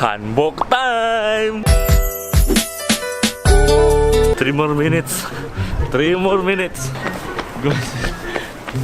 Hanbok time! 3 more minutes. 3 more minutes. Guys,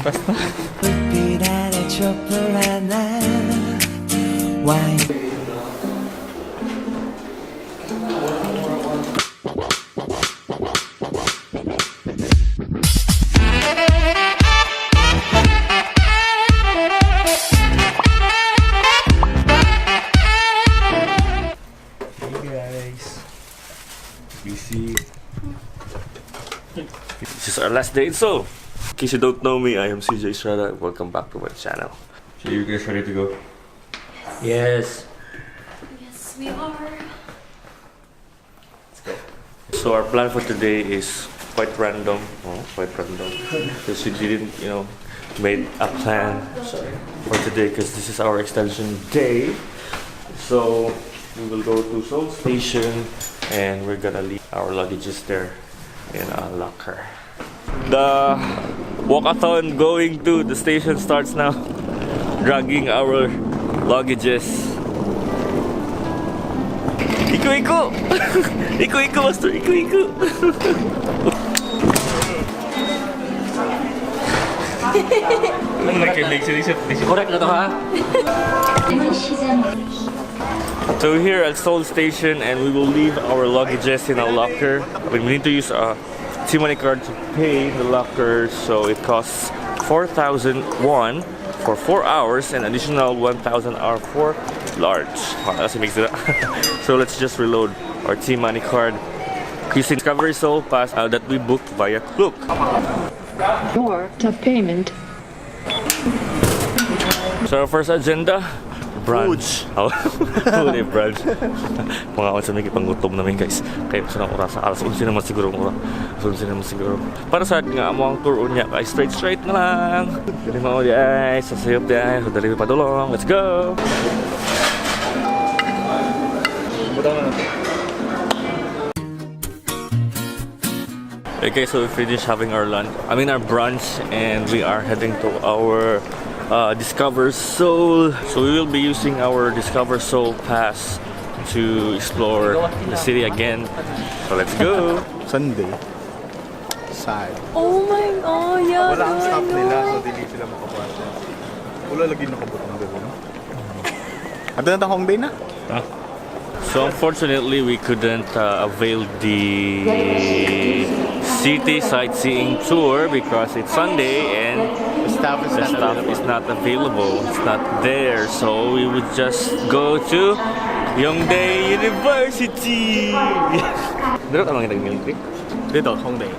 basta. This is our last day in Seoul. In case you don't know me, I am CJ Estrada. Welcome back to my channel. So you guys ready to go? Yes. Yes, we are. Let's go. So our plan for today is quite random. Because we didn't, made a plan for today because this is our extension day. So we will go to Seoul Station and we're gonna leave our luggages there in a locker. The walkathon going to the station starts now. Dragging our luggages. Iku-iku! Iku-iku, master! Iku-iku! Correct na to, ha? So we're here at Seoul Station and we will leave our luggages in a locker. We need to use a T-Money card to pay the locker, so it costs 4,000 won for 4 hours and additional 1,000 hour for large. Wow, that's what makes it. So let's just reload our T-Money card using Discovery Seoul Pass that we booked via Klook. Or to payment. So our first agenda, brunch. Oh, food brunch. Mga ako sa may ipangutom namin guys. Kaya gusto ng oras. Alas 11 naman siguro ang oras. Alas 11 naman siguro. Para sa nga mo ang tour unya kay straight na lang. Dili mo di ay sasayop di ay. So dali pa dulong. Let's go. Okay, so we finished having our lunch. Our brunch, and we are heading to our Discover Seoul. So we will be using our Discover Seoul Pass to explore the city again. So let's go. Sunday. Sad. Oh my god, yeah. Wala ang stop nila, so hindi sila makapasok. Wala lagi nakabutang doon. At na Hongdae na? So unfortunately, we couldn't avail the city sightseeing tour because it's Sunday and The staff is not available. It's not there. So we would just go to Yongdae University. Dito ka mga milk tea? Dito, Hongdae.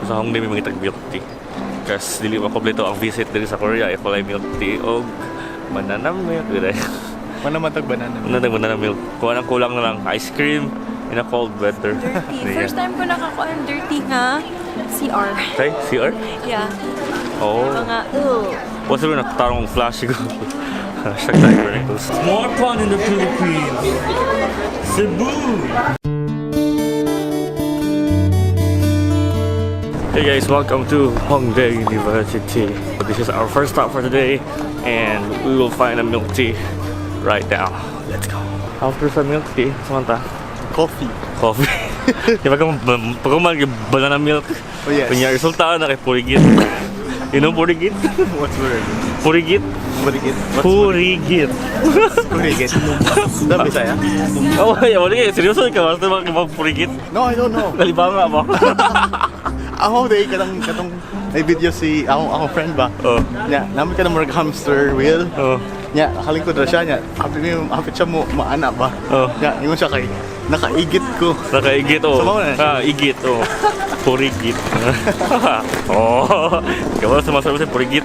Sa Hongdae may mga milk tea. Kasi dili pa kompleto ang visit dito sa Korea. If wala milk tea o banana milk. Manamatag banana. Banana milk. Kuha ng kulang na lang. Ice cream in a cold weather. Dirty. First time ko nakakuha ng dirty nga CR. Okay, CR? Yeah. Oh. Mga, ugh. What's the nakatarong flash ko? Hashtag tiger wrinkles. More fun in the Philippines. Cebu. Hey guys, welcome to Hongdae University. This is our first stop for today, and we will find a milk tea right now. Let's go. After some milk tea, samanta. Coffee. Coffee. Pag banana milk, Oh yes. punya resulta na kay Purigit. You know Purigit? What's word? Purigit? Purigit. Purigit. Purigit. Dami saya? Oh, ya wala kay seryoso ka basta Purigit. No, I don't know. Kalibanga mo. Ako day katong may video si akong friend ba. Oh. Nya, namin ka na mga hamster wheel. Oh. Nya, halingkod ra siya nya. Hapit siya mo maana ba. Oh. Nya, ingon siya kay nakaigit ko. Nakaigit oh. Sumaw na. Igit oh. Purigit. Oh. Kamu sama-sama sa Purigit.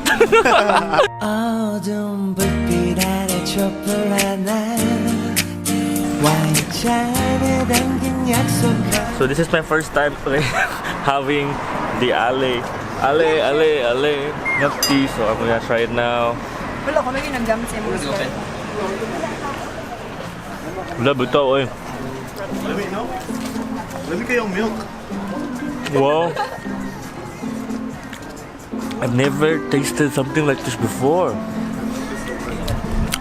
So this is my first time having the ale milk tea. So I'm gonna try it now. Wala ko lagi nagdamit sa mga store. Wala buto eh. Lami no? Lami kayong milk. Wow. I've never tasted something like this before.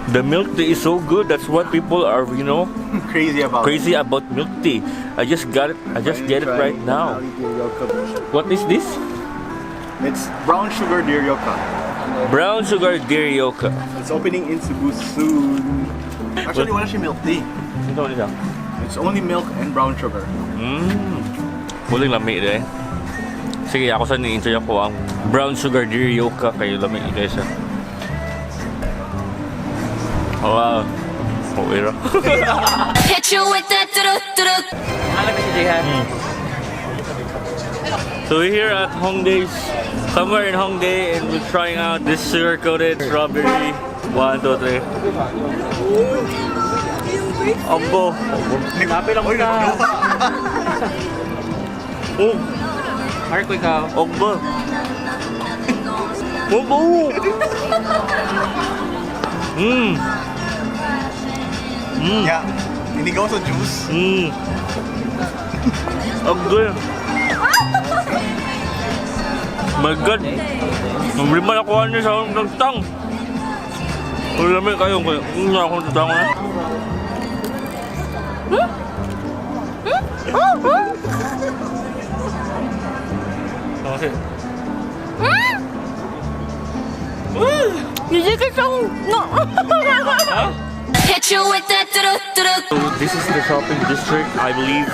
The milk tea is so good. That's what people are, you know, Crazy about crazy about milk tea. I just got it. I just get it right now. What is this? It's brown sugar Diryoka. Brown sugar Diryoka. It's opening in Cebu soon. Actually, wala siya milk tea. Ito niya. It's only milk and brown sugar. Muling lami eh. Sige, ako sa ni-enjoy ako ang brown sugar Diryoka kayo lami guys. Oh, wow. Oh, ira. Hit you with that do-do-do-do. So we're here at Hongdae's, somewhere in Hongdae, and we're trying out this sugar-coated strawberry. 1, 2, 3. Ambo. Kape lang muna. Oh, Mark, ikaw. ambo. Ambo. Yeah. Inigaw sa juice. Ang good. My God. Mabili man ako niya sa ng tang. Wala naman kayo. Nga akong tutang na. Kasi. Hindi ka siyang... No. Hit you with that do-do-do-do. So this is the shopping district, I believe,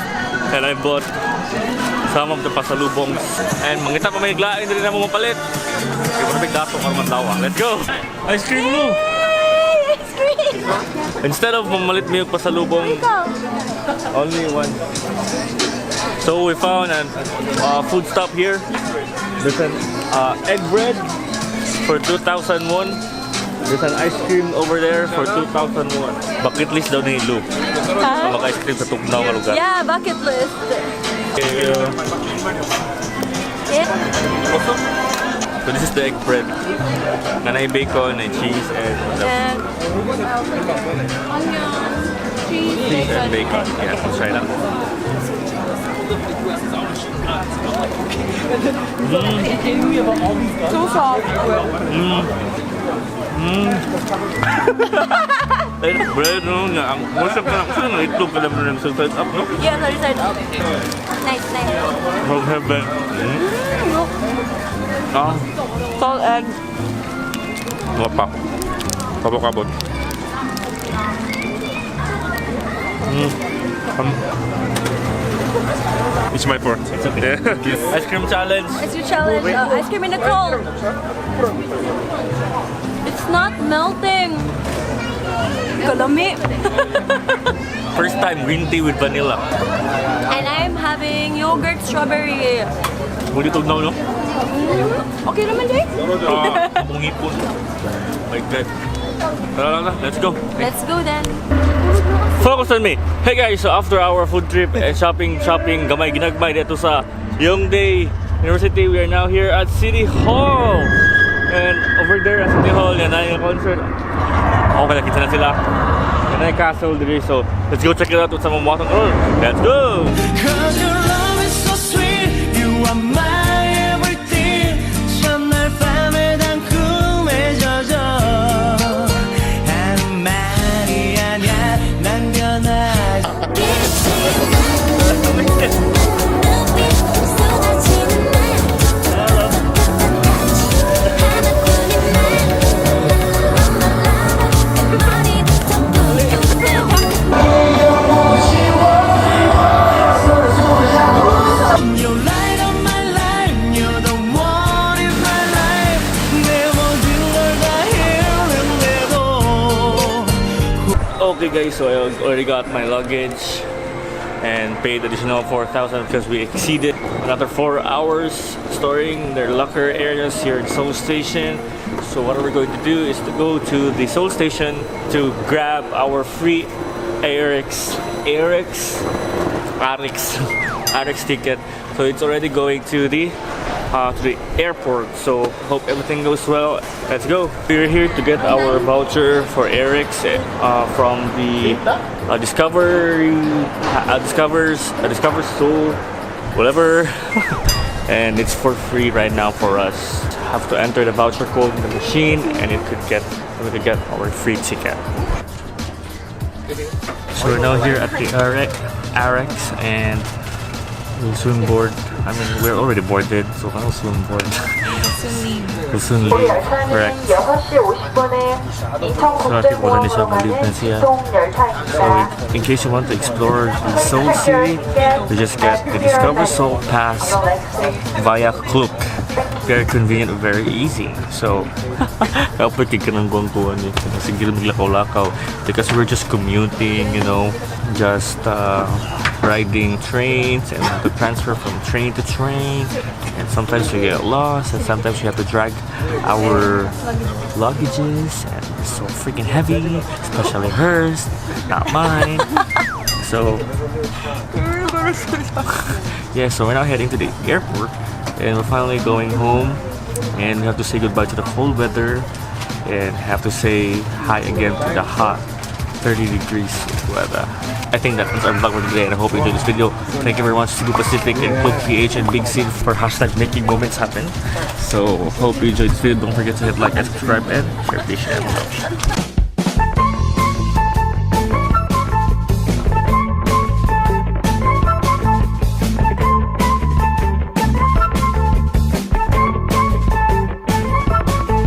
and I bought some of the pasalubongs. And mangita pa may glain din na mo mapalit. Okay, para may dato para mantawa. Let's go! Ice cream mo! Ice cream! Instead of mamalit mo yung pasalubong, only one. So we found a food stop here. There's an egg bread for 2,000 won. There's an ice cream over there for 2,000 won. Bucket list daw ni Lu. Mag-ice cream sa Tugnaw nga lugar. Yeah, bucket list. So this is the egg bread. Nanay bacon and cheese and And onion, cheese, and bacon. Yeah, let's try that. so soft. Bread, no? Ang masarap na ako na itlog ka lang ng side up, no? Yeah, sorry, side up. Nice, nice. From heaven. Ah, Salt egg. wapa. Kabot-kabot. It's my part. It's okay. Ice cream challenge. It's your challenge. Ice cream in the cold. It's not melting. Kalami. First time green tea with vanilla. And I'm having yogurt strawberry. Muli Tugnaw, no? Okay naman, Jay? Akong ipon. My God. Tara, let's go. Let's go then. Focus on me. Hey guys, so after our food trip and shopping, gamay ginagmay dito sa Yongdae University, we are now here at City Hall. And over there at City Hall, yan na yung concert. Okay, nakita na sila. Yan na yung castle dito. So, let's go check it out with some of the roll. Let's go! Cause your love is so sweet, you are my everything. 정말 밤에 단 꿈에 젖어. 하는 말이 아니야, 난 변하지. You're light of my life, you're the one in my life. 내 모든 걸 다 헤아린대도. Okay guys, so I already got my luggage and paid additional 4,000 because we exceeded another 4 hours storing their locker areas here at Seoul Station. So what we're going to do is to go to the Seoul Station to grab our free ARX ticket. So it's already going to the airport. So hope everything goes well. Let's go. We're here to get our voucher for ARX from the Discover Seoul, whatever. And it's for free right now for us. have to enter the voucher code in the machine, and we could get our free ticket. So we're now here at the Arex, and we'll soon board. I mean, we're already boarded, so we'll soon board. We'll soon leave. Correct. So I think wala na siya, mag-leave na siya. So in case you want to explore the Seoul city, you just get the Discover Seoul Pass via Klook. Very convenient, very easy. So, kapag ka ng gongkuhan eh. Sige lang maglakaw-lakaw. Because we're just commuting, you know, just riding trains, and have to transfer from train to train. And sometimes we get lost, and sometimes we have to drag our luggages, and it's so freaking heavy, especially hers, not mine. So, yeah, so we're now heading to the airport, and we're finally going home, and we have to say goodbye to the cold weather, and have to say hi again to the hot 30 degrees weather. I think that was our vlog for today, and I hope you enjoyed this video. Thank you very much, Cebu Pacific and Club PH and Big Scene for hashtag making moments happen. So hope you enjoyed this video. Don't forget to hit like and subscribe, and share, please, and love.